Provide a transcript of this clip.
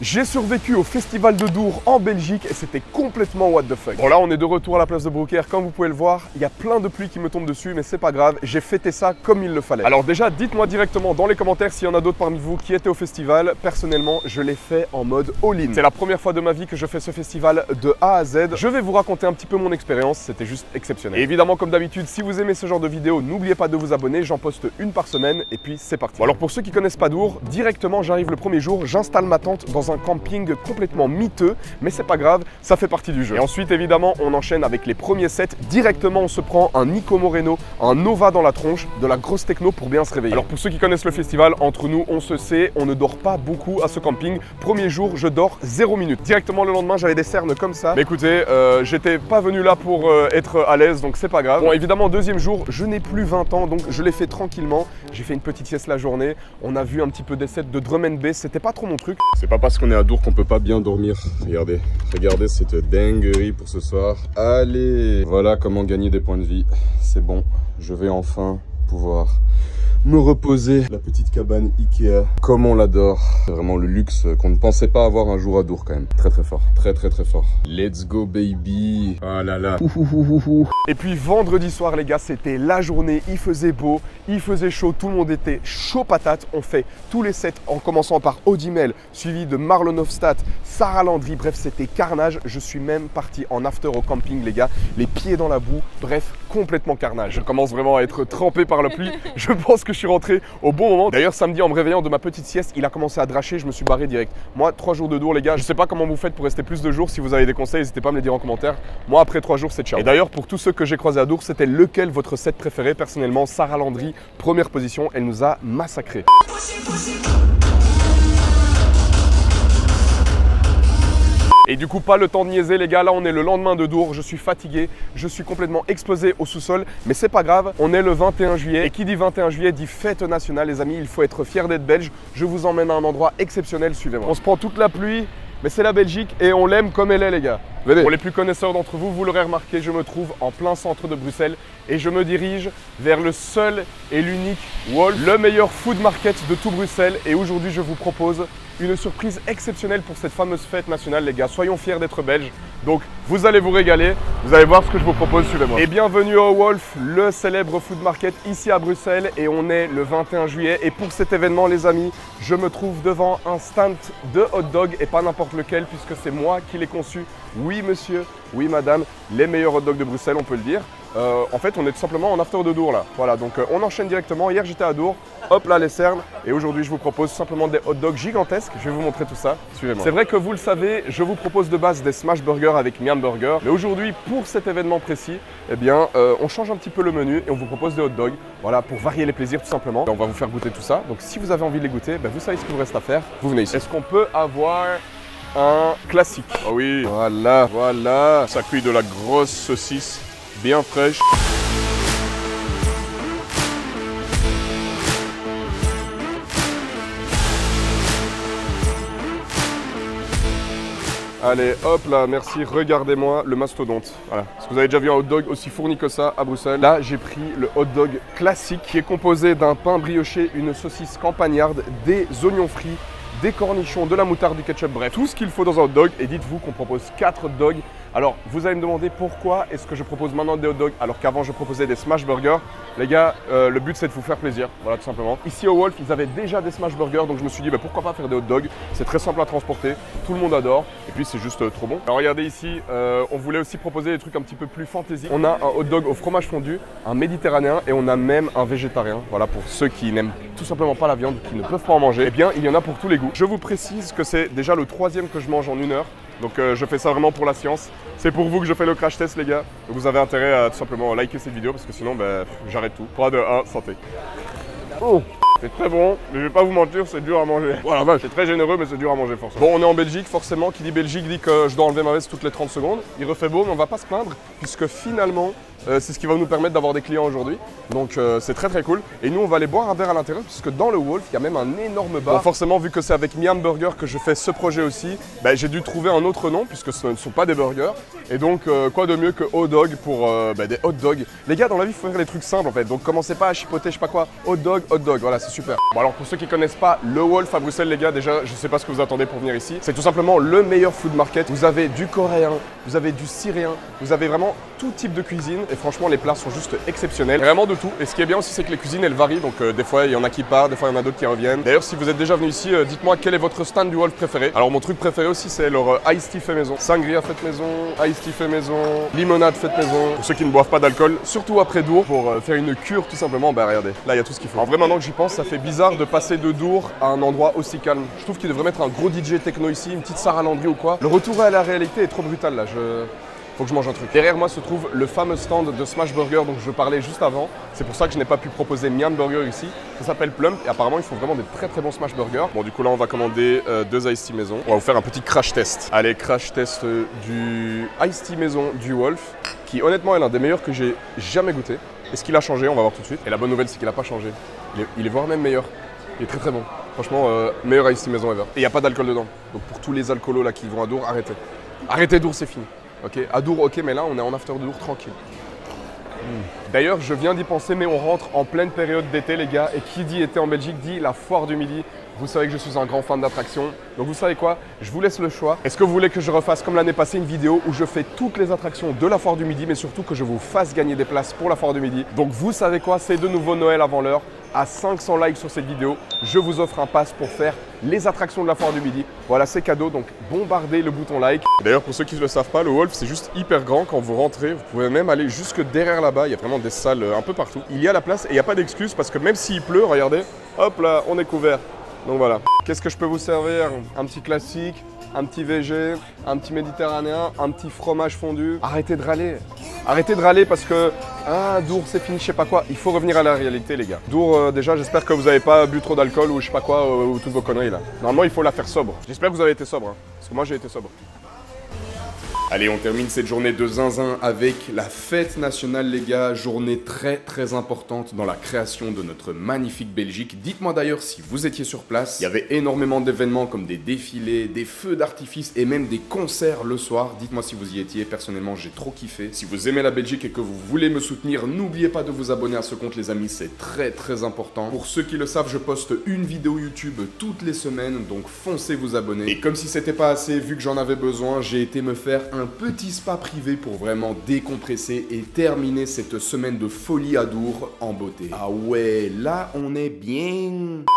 J'ai survécu au festival de Dour en Belgique et c'était complètement what the fuck. Bon là on est de retour à la place de Broekère, comme vous pouvez le voir, il y a plein de pluie qui me tombe dessus mais c'est pas grave, j'ai fêté ça comme il le fallait. Alors déjà dites-moi directement dans les commentaires s'il y en a d'autres parmi vous qui étaient au festival. Personnellement je l'ai fait en mode all-in. C'est la première fois de ma vie que je fais ce festival de A à Z. Je vais vous raconter un petit peu mon expérience, c'était juste exceptionnel. Et évidemment comme d'habitude si vous aimez ce genre de vidéo, n'oubliez pas de vous abonner, j'en poste une par semaine et puis c'est parti. Bon, alors pour ceux qui connaissent pas Dour, directement j'arrive le premier jour, j'installe ma tente dans un camping complètement miteux, mais c'est pas grave, ça fait partie du jeu. Et ensuite évidemment on enchaîne avec les premiers sets, directement on se prend un Nico Moreno, un Nova dans la tronche, de la grosse techno pour bien se réveiller. Alors pour ceux qui connaissent le festival, entre nous on se sait, on ne dort pas beaucoup à ce camping. Premier jour je dors 0 minutes. Directement le lendemain j'avais des cernes comme ça. Mais écoutez, j'étais pas venu là pour être à l'aise donc c'est pas grave. Bon évidemment deuxième jour, je n'ai plus 20 ans donc je l'ai fait tranquillement. J'ai fait une petite sieste la journée, on a vu un petit peu des sets de drum and bass, c'était pas trop mon truc. C'est pas parce qu'on est à Dour qu'on peut pas bien dormir. Regardez, regardez cette dinguerie pour ce soir. Allez, voilà comment gagner des points de vie. C'est bon, je vais enfin pouvoir me reposer. La petite cabane Ikea, comme on l'adore. C'est vraiment le luxe qu'on ne pensait pas avoir un jour à Dour quand même. Très très fort, très fort. Let's go baby. Ah là là. Et puis vendredi soir les gars, c'était la journée, il faisait beau, il faisait chaud, tout le monde était chaud patate. On fait tous les sets en commençant par Audimel, suivi de Marlon Hofstadt, Sarah Landry, bref c'était carnage. Je suis même parti en after au camping les gars, les pieds dans la boue, bref complètement carnage. Je commence vraiment à être trempé par la pluie, je pense que je suis rentré au bon moment. D'ailleurs samedi en me réveillant de ma petite sieste, il a commencé à dracher, je me suis barré direct. Moi 3 jours de Dour les gars, je sais pas comment vous faites pour rester plus de jours, si vous avez des conseils n'hésitez pas à me les dire en commentaire. Moi après 3 jours c'est ciao. Et d'ailleurs pour tous ceux que j'ai croisés à Dour, c'était lequel votre set préféré? Personnellement Sarah Landry, première position, elle nous a massacré. Et du coup, pas le temps de niaiser les gars, là on est le lendemain de Dour, je suis fatigué, je suis complètement explosé au sous-sol, mais c'est pas grave, on est le 21 juillet et qui dit 21 juillet dit fête nationale les amis, il faut être fier d'être belge, je vous emmène à un endroit exceptionnel, suivez-moi. On se prend toute la pluie, mais c'est la Belgique et on l'aime comme elle est les gars. Venez. Pour les plus connaisseurs d'entre vous, vous l'aurez remarqué, je me trouve en plein centre de Bruxelles et je me dirige vers le seul et l'unique Wolf, le meilleur food market de tout Bruxelles. Et aujourd'hui, je vous propose une surprise exceptionnelle pour cette fameuse fête nationale, les gars. Soyons fiers d'être belges. Donc, vous allez vous régaler. Vous allez voir ce que je vous propose, suivez-moi. Et bienvenue au Wolf, le célèbre food market ici à Bruxelles. Et on est le 21 juillet. Et pour cet événement, les amis, je me trouve devant un stand de hot dog et pas n'importe lequel puisque c'est moi qui l'ai conçu. Oui, monsieur, oui, madame, les meilleurs hot dogs de Bruxelles, on peut le dire. En fait, on est tout simplement en after de Dour là. Voilà, donc on enchaîne directement. Hier, j'étais à Dour. Hop là, les cernes. Et aujourd'hui, je vous propose simplement des hot dogs gigantesques. Je vais vous montrer tout ça. Suivez-moi. C'est vrai que vous le savez, je vous propose de base des smash burgers avec Miam Burger. Mais aujourd'hui, pour cet événement précis, eh bien, on change un petit peu le menu et on vous propose des hot dogs. Voilà, pour varier les plaisirs tout simplement. Et on va vous faire goûter tout ça. Donc, si vous avez envie de les goûter, ben, vous savez ce qu'il vous reste à faire. Vous venez ici. Est-ce qu'on peut avoir un classique? Ah oui. Voilà, voilà. Ça cuit de la grosse saucisse bien fraîche. Allez, hop là, merci. Regardez-moi le mastodonte. Voilà. Est-ce que vous avez déjà vu un hot dog aussi fourni que ça à Bruxelles? Là, j'ai pris le hot dog classique qui est composé d'un pain brioché, une saucisse campagnarde, des oignons frits, des cornichons, de la moutarde, du ketchup, bref, tout ce qu'il faut dans un hot dog. Et dites-vous qu'on propose 4 hot dogs. Alors, vous allez me demander pourquoi est-ce que je propose maintenant des hot dogs alors qu'avant je proposais des smash burgers. Les gars, le but c'est de vous faire plaisir, voilà tout simplement. Ici au Wolf, ils avaient déjà des smash burgers, donc je me suis dit bah, pourquoi pas faire des hot dogs. C'est très simple à transporter, tout le monde adore et puis c'est juste trop bon. Alors regardez ici, on voulait aussi proposer des trucs un petit peu plus fantasy. On a un hot dog au fromage fondu, un méditerranéen et on a même un végétarien. Voilà pour ceux qui n'aiment tout simplement pas la viande, qui ne peuvent pas en manger. Eh bien, il y en a pour tous les goûts. Je vous précise que c'est déjà le 3e que je mange en 1 heure. Donc je fais ça vraiment pour la science. C'est pour vous que je fais le crash test les gars. Donc vous avez intérêt à tout simplement liker cette vidéo parce que sinon j'arrête tout. 3, 2, 1, santé. Oh, c'est très bon, mais je vais pas vous mentir, c'est dur à manger. Voilà, vache, c'est très généreux mais c'est dur à manger forcément. Bon, on est en Belgique forcément, qui dit Belgique dit que je dois enlever ma veste toutes les 30 secondes. Il refait beau mais on va pas se plaindre puisque finalement c'est ce qui va nous permettre d'avoir des clients aujourd'hui. Donc c'est très cool. Et nous on va aller boire un verre à l'intérieur puisque dans le Wolf il y a même un énorme bar. Bon, forcément vu que c'est avec Miam Burger que je fais ce projet aussi, j'ai dû trouver un autre nom puisque ce ne sont pas des burgers. Et donc quoi de mieux que hot dog pour des hot dogs. Les gars dans la vie il faut faire les trucs simples en fait. Donc commencez pas à chipoter je sais pas quoi. Hot dog, voilà c'est super. Bon alors pour ceux qui connaissent pas le Wolf à Bruxelles les gars, déjà je sais pas ce que vous attendez pour venir ici. C'est tout simplement le meilleur food market. Vous avez du coréen, vous avez du syrien, vous avez vraiment tout type de cuisine et franchement les plats sont juste exceptionnels. Vraiment de tout. Et ce qui est bien aussi c'est que les cuisines elles varient, donc des fois il y en a qui partent, des fois il y en a d'autres qui reviennent. D'ailleurs si vous êtes déjà venu ici, dites-moi quel est votre stand du Wolf préféré. Alors mon truc préféré aussi c'est leur iced tea fait maison. Sangria fait maison, iced tea fait maison, limonade fait maison. Pour ceux qui ne boivent pas d'alcool, surtout après Dour, pour faire une cure tout simplement, bah regardez, là il y a tout ce qu'il faut. En vrai maintenant que j'y pense, ça fait bizarre de passer de Dour à un endroit aussi calme. Je trouve qu'il devrait mettre un gros DJ techno ici, une petite Sarah Landry ou quoi. Le retour à la réalité est trop brutal là, faut que je mange un truc. Derrière moi se trouve le fameux stand de Smash Burger dont je parlais juste avant. C'est pour ça que je n'ai pas pu proposer Miam Burger ici. Ça s'appelle Plump et apparemment ils font vraiment des très bons Smash Burgers. Bon du coup là on va commander 2 Iced Tea maison. On va vous faire un petit crash test. Allez, crash test du Iced Tea maison du Wolf, qui honnêtement est l'un des meilleurs que j'ai jamais goûté. Est-ce qu'il a changé? On va voir tout de suite. Et la bonne nouvelle c'est qu'il n'a pas changé. Il est voire même meilleur. Il est très bon. Franchement, meilleur Iced Tea maison ever. Et il n'y a pas d'alcool dedans. Donc pour tous les alcoolos là qui vont à Dour, arrêtez. Arrêtez Dour, c'est fini. Ok, à Dour, ok, mais là on est en after de Dour tranquille. D'ailleurs, je viens d'y penser, mais on rentre en pleine période d'été, les gars. Et qui dit été en Belgique dit la foire du midi. Vous savez que je suis un grand fan d'attractions. Donc vous savez quoi? Je vous laisse le choix. Est-ce que vous voulez que je refasse comme l'année passée une vidéo où je fais toutes les attractions de la foire du midi, mais surtout que je vous fasse gagner des places pour la foire du midi? Donc vous savez quoi? C'est de nouveau Noël avant l'heure. À 500 likes sur cette vidéo, je vous offre un pass pour faire les attractions de la foire du midi. Voilà, c'est cadeau, donc bombardez le bouton like. D'ailleurs, pour ceux qui ne le savent pas, le Wolf, c'est juste hyper grand. Quand vous rentrez, vous pouvez même aller jusque derrière là-bas. Il y a vraiment des salles un peu partout. Il y a la place et il n'y a pas d'excuse parce que même s'il pleut, regardez, hop là, on est couvert. Donc voilà. Qu'est-ce que je peux vous servir? Un petit classique, un petit VG, un petit méditerranéen, un petit fromage fondu. Arrêtez de râler. Arrêtez de râler parce que Dour c'est fini, je sais pas quoi. Il faut revenir à la réalité les gars. Dour déjà j'espère que vous n'avez pas bu trop d'alcool ou je sais pas quoi ou toutes vos conneries là. Normalement il faut la faire sobre. J'espère que vous avez été sobre hein, parce que moi j'ai été sobre. Allez, on termine cette journée de zinzin avec la fête nationale, les gars. Journée très importante dans la création de notre magnifique Belgique. Dites-moi d'ailleurs si vous étiez sur place. Il y avait énormément d'événements comme des défilés, des feux d'artifice et même des concerts le soir. Dites-moi si vous y étiez. Personnellement, j'ai trop kiffé. Si vous aimez la Belgique et que vous voulez me soutenir, n'oubliez pas de vous abonner à ce compte, les amis. C'est très important. Pour ceux qui le savent, je poste une vidéo YouTube toutes les semaines. Donc foncez vous abonner. Et comme si c'était pas assez, vu que j'en avais besoin, j'ai été me faire un petit spa privé pour vraiment décompresser et terminer cette semaine de folie à Dour en beauté. Ah ouais, là on est bien.